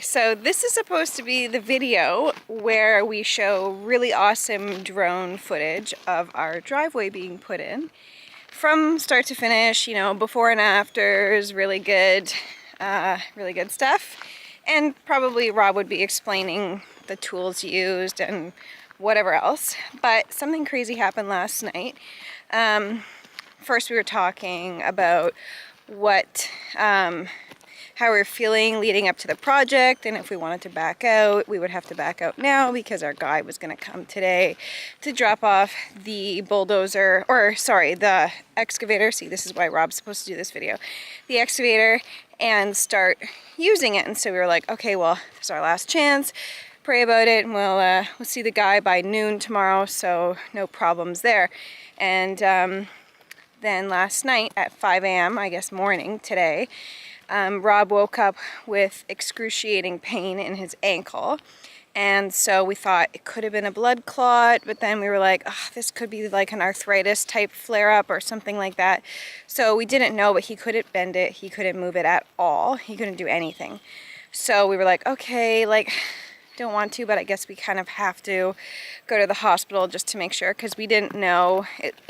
So this is supposed to be the video where we show really awesome drone footage of our driveway being put in from start to finish, you know, before and afters, really good stuff. And probably Rob would be explaining the tools used and whatever else. But something crazy happened last night. First we were talking about how we were feeling leading up to the project, and if we wanted to back out, we would have to back out now because our guy was going to come today to drop off the bulldozer, or sorry, the excavator. See, this is why Rob's supposed to do this video. The excavator, and start using it. And so we were like, okay, well, this is our last chance. Pray about it, and we'll see the guy by noon tomorrow, so no problems there. And then last night at 5 a.m., I guess morning today, Rob woke up with excruciating pain in his ankle, and so we thought it could have been a blood clot, but then we were like, oh, this could be like an arthritis type flare-up or something like that. So we didn't know, but he couldn't bend it, he couldn't move it at all, he couldn't do anything. So we were like, okay, like, don't want to, but I guess we kind of have to go to the hospital just to make sure, because we didn't know.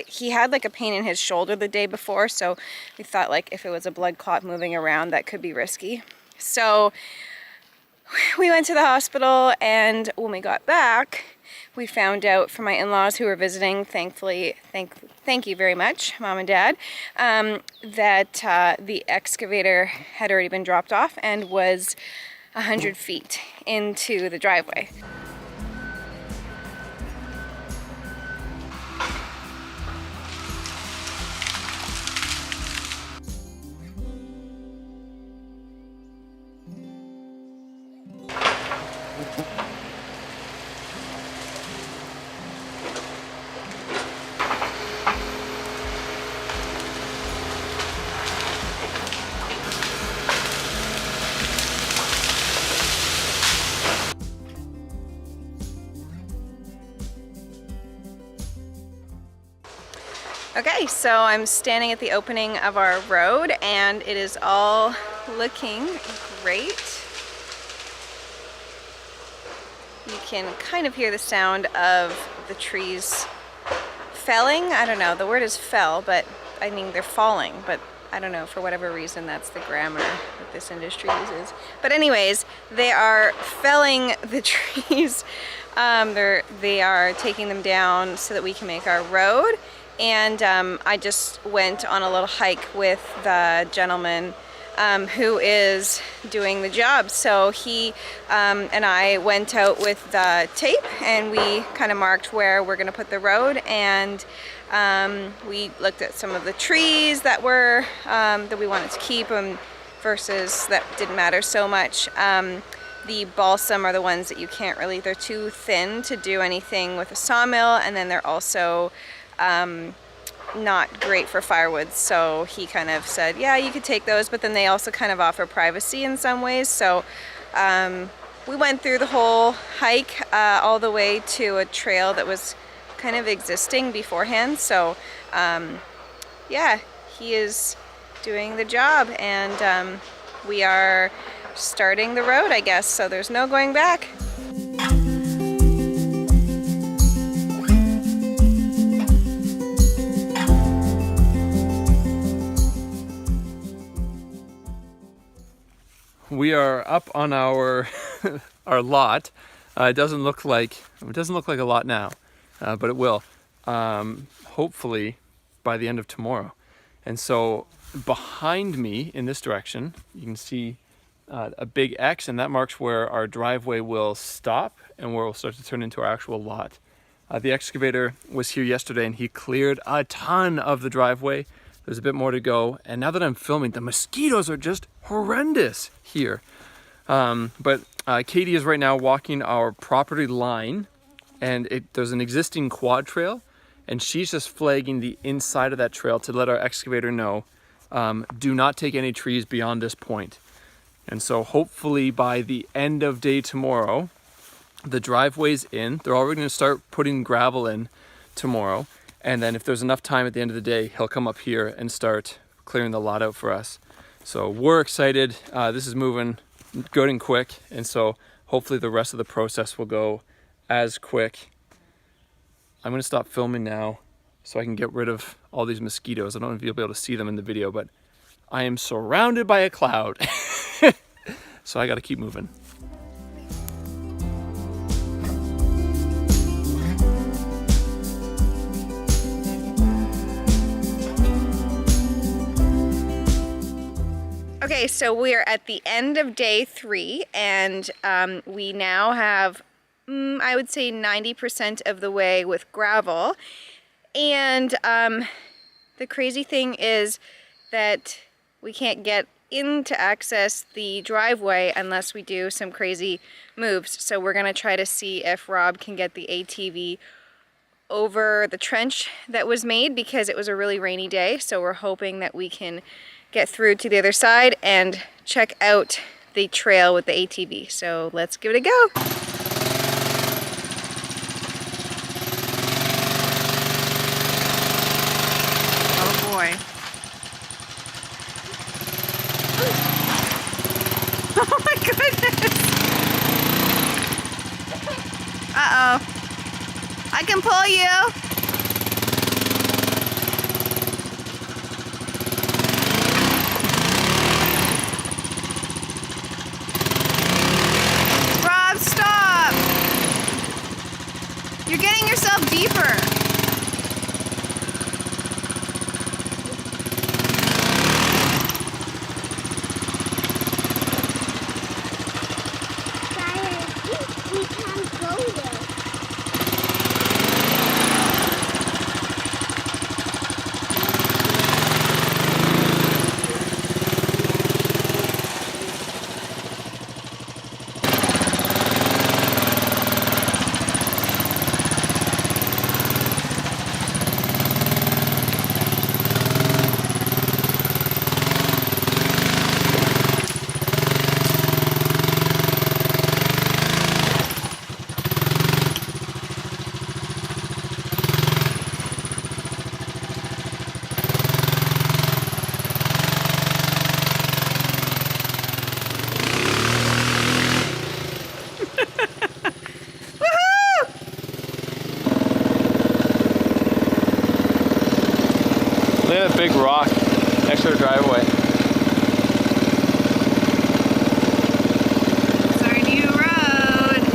He had like a pain in his shoulder the day before, so we thought like if it was a blood clot moving around, that could be risky. So we went to the hospital, and when we got back, we found out from my in-laws who were visiting, thankfully, thank you very much, Mom and Dad, that the excavator had already been dropped off and was 100 feet into the driveway. Okay, so I'm standing at the opening of our road, and it is all looking great. You can kind of hear the sound of the trees felling. I don't know, the word is fell, but I mean they're falling, but I don't know, for whatever reason that's the grammar that this industry uses. But anyways, they are felling the trees. They are taking them down so that we can make our road. And I just went on a little hike with the gentleman who is doing the job. So he and I went out with the tape, and we kind of marked where we're going to put the road, and we looked at some of the trees that were that we wanted to keep versus that didn't matter so much. The balsam are the ones that you can't really, they're too thin to do anything with a sawmill, and then they're also not great for firewood. So he kind of said, yeah, you could take those, but then they also kind of offer privacy in some ways. So we went through the whole hike all the way to a trail that was kind of existing beforehand. So yeah, he is doing the job, and we are starting the road, I guess, so there's no going back. We are up on our our lot. It doesn't look like a lot now, but it will. Hopefully by the end of tomorrow. And so behind me in this direction, you can see a big X, and that marks where our driveway will stop and where we'll start to turn into our actual lot. The excavator was here yesterday, and he cleared a ton of the driveway. There's a bit more to go, and now that I'm filming, the mosquitoes are just horrendous here. But Katie is right now walking our property line and there's an existing quad trail, and she's just flagging the inside of that trail to let our excavator know, do not take any trees beyond this point. And so hopefully by the end of day tomorrow, the driveway's in. They're already gonna start putting gravel in tomorrow. And then if there's enough time at the end of the day, he'll come up here and start clearing the lot out for us. So we're excited. This is moving good and quick. And so hopefully the rest of the process will go as quick. I'm gonna stop filming now so I can get rid of all these mosquitoes. I don't know if you'll be able to see them in the video, but I am surrounded by a cloud. So I gotta keep moving. Okay, so we are at the end of day 3, and we now have, I would say 90% of the way with gravel. And the crazy thing is that we can't get in to access the driveway unless we do some crazy moves. So we're gonna try to see if Rob can get the ATV over the trench that was made, because it was a really rainy day. So we're hoping that we can get through to the other side and check out the trail with the ATV. So let's give it a go. Oh boy. Oh my goodness. Uh-oh. I can pull you. Rob, stop. You're getting yourself deeper. We can't go there. Look at that big rock next to the driveway. It's our new road.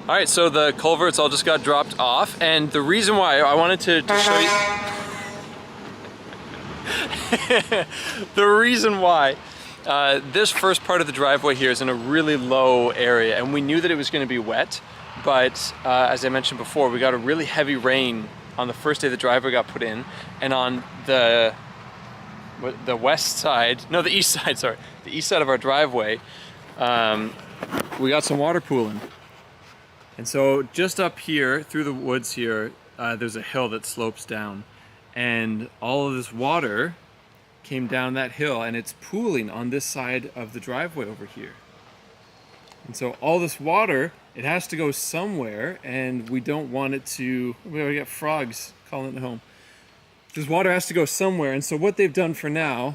All right, so the culverts all just got dropped off, and the reason why I wanted to show you the reason why this first part of the driveway here is in a really low area, and we knew that it was going to be wet, but as I mentioned before, we got a really heavy rain on the first day the driveway got put in, and on the west side, no, the east side, sorry, the east side of our driveway, we got some water pooling. And so just up here through the woods here, there's a hill that slopes down, and all of this water came down that hill, and it's pooling on this side of the driveway over here. And so all this water, it has to go somewhere, and we don't want it to, we already got frogs calling it home. This water has to go somewhere, and so what they've done for now,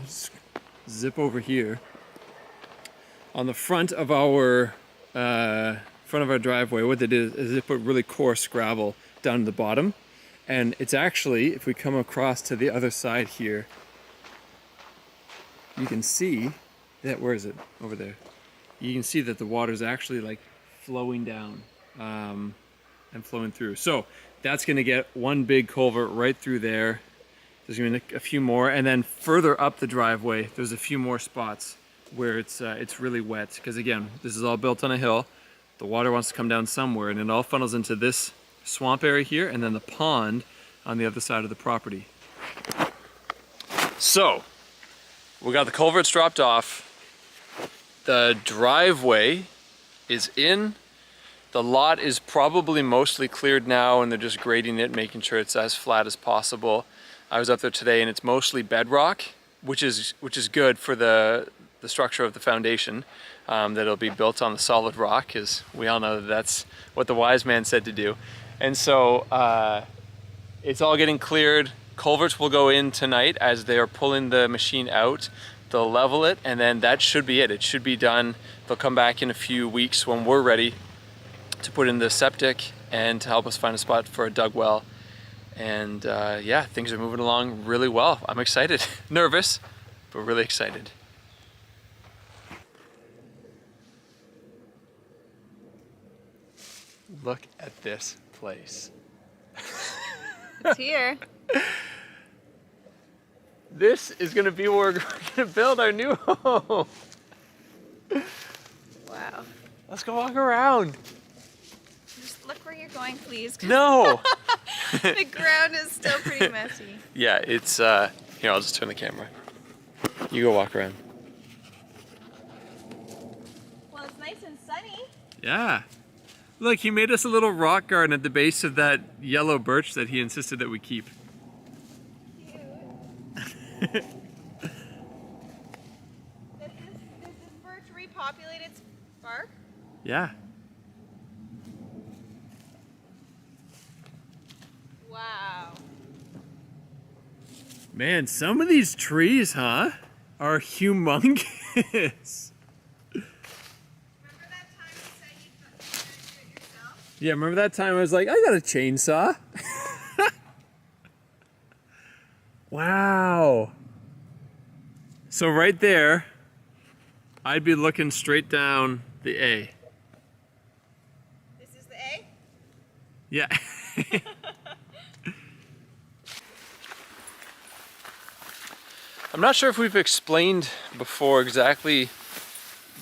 zip over here, on the front of our driveway, what they did is they put really coarse gravel down to the bottom, and it's actually, if we come across to the other side here, you can see that, where is it? Over there. You can see that the water is actually like flowing down and flowing through. So that's going to get one big culvert right through there. There's gonna be a few more, and then further up the driveway, there's a few more spots where it's really wet. Because again, this is all built on a hill. The water wants to come down somewhere, and it all funnels into this swamp area here, and then the pond on the other side of the property. So, we got the culverts dropped off. The driveway is in. The lot is probably mostly cleared now, and they're just grading it, making sure it's as flat as possible. I was up there today, and it's mostly bedrock, which is good for the structure of the foundation. That it'll be built on the solid rock, because we all know that that's what the wise man said to do. And so it's all getting cleared. Culverts will go in tonight as they are pulling the machine out. They'll level it, and then that should be it. It should be done. They'll come back in a few weeks when we're ready to put in the septic and to help us find a spot for a dug well. And yeah, things are moving along really well. I'm excited. Nervous, but really excited. Look at this place. It's here. This is gonna be where we're gonna build our new home. Wow. Let's go walk around. Just look where you're going, please. 'Cause No. the ground is still pretty messy. Yeah, it's here, I'll just turn the camera. You go walk around. Well, it's nice and sunny. Yeah. Look, he made us a little rock garden at the base of that yellow birch that he insisted that we keep. Does this birch repopulate its bark? Yeah. Wow. Man, some of these trees, huh, are humongous. Remember that time you said you were gonna do it yourself? Yeah, remember that time I was like, I got a chainsaw? Wow. So right there, I'd be looking straight down the A. This is the A? Yeah. I'm not sure if we've explained before exactly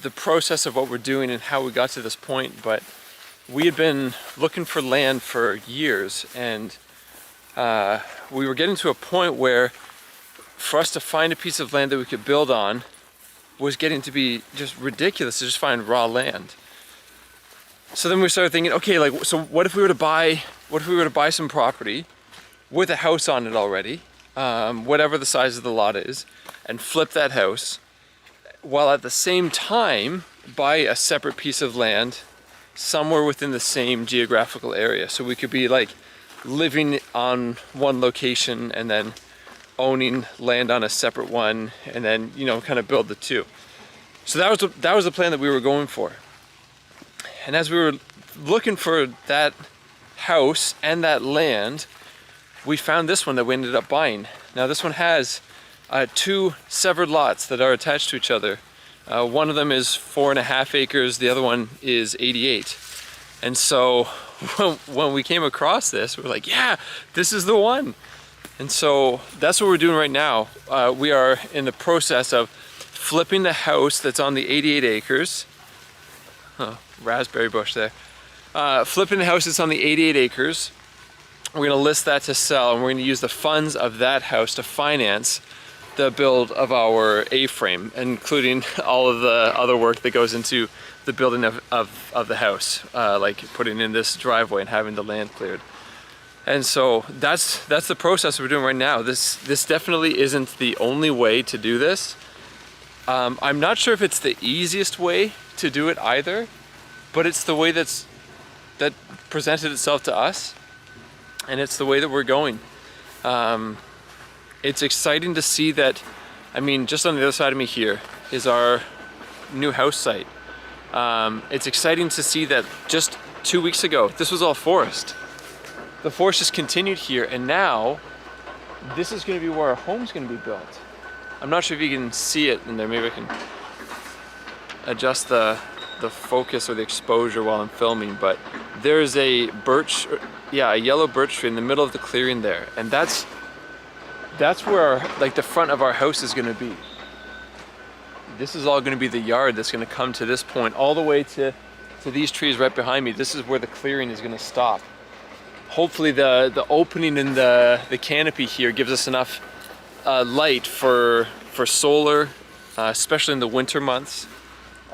the process of what we're doing and how we got to this point, but we had been looking for land for years, and we were getting to a point where for us to find a piece of land that we could build on was getting to be just ridiculous to just find raw land. So then we started thinking, okay, like, so what if we were to buy some property with a house on it already, whatever the size of the lot is, and flip that house, while at the same time buy a separate piece of land somewhere within the same geographical area. So we could be like living on one location and then owning land on a separate one, and then, you know, kind of build the two. So that was the plan that we were going for. And as we were looking for that house and that land, we found this one that we ended up buying. Now this one has two severed lots that are attached to each other. One of them is 4.5 acres, the other one is 88. And so when we came across this, we were like, yeah, this is the one. And so that's what we're doing right now. We are in the process of flipping the house that's on the 88 acres. Raspberry bush there. Flipping the house that's on the 88 acres. We're gonna list that to sell, and we're gonna use the funds of that house to finance the build of our A-frame, including all of the other work that goes into the building of the house, like putting in this driveway and having the land cleared. And so that's the process we're doing right now. This definitely isn't the only way to do this. I'm not sure if it's the easiest way to do it either, but it's the way that presented itself to us, and it's the way that we're going. It's exciting to see that, I mean, just on the other side of me here is our new house site. It's exciting to see that just 2 weeks ago, this was all forest. The forest just continued here, and now this is going to be where our home's going to be built. I'm not sure if you can see it in there. Maybe I can adjust the focus or the exposure while I'm filming, but there's a yellow birch tree in the middle of the clearing there, and that's that's where like the front of our house is gonna be. This is all gonna be the yard that's gonna come to this point, all the way to these trees right behind me. This is where the clearing is gonna stop. Hopefully the opening in the canopy here gives us enough light for solar, especially in the winter months.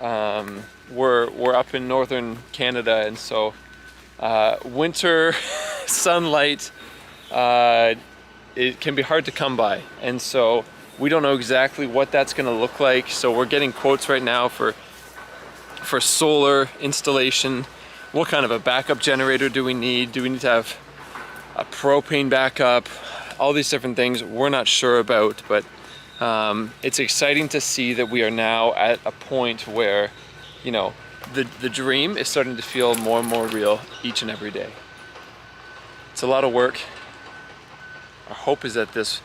We're up in northern Canada, and so winter sunlight, it can be hard to come by, and so we don't know exactly what that's going to look like. So we're getting quotes right now for solar installation. What kind of a backup generator do we need? Do we need to have a propane backup? All these different things we're not sure about, but it's exciting to see that we are now at a point where, you know, the dream is starting to feel more and more real each and every day. It's a lot of work. Our hope is that this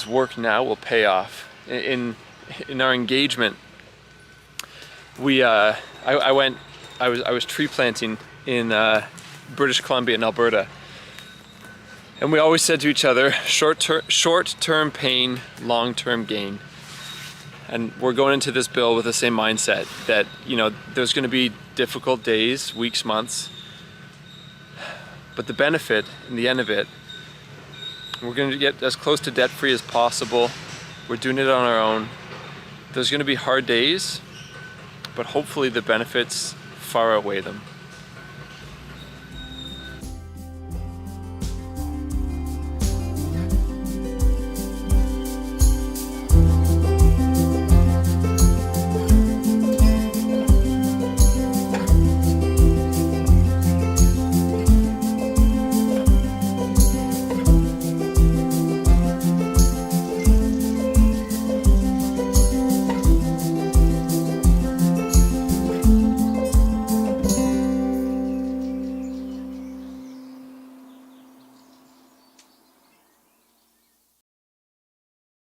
work now will pay off. In our engagement, I was tree planting in British Columbia and Alberta, and we always said to each other, short-term pain, long-term gain. And we're going into this bill with the same mindset that, you know, there's going to be difficult days, weeks, months, but the benefit in the end of it, we're going to get as close to debt-free as possible. We're doing it on our own. There's going to be hard days, but hopefully the benefits far outweigh them.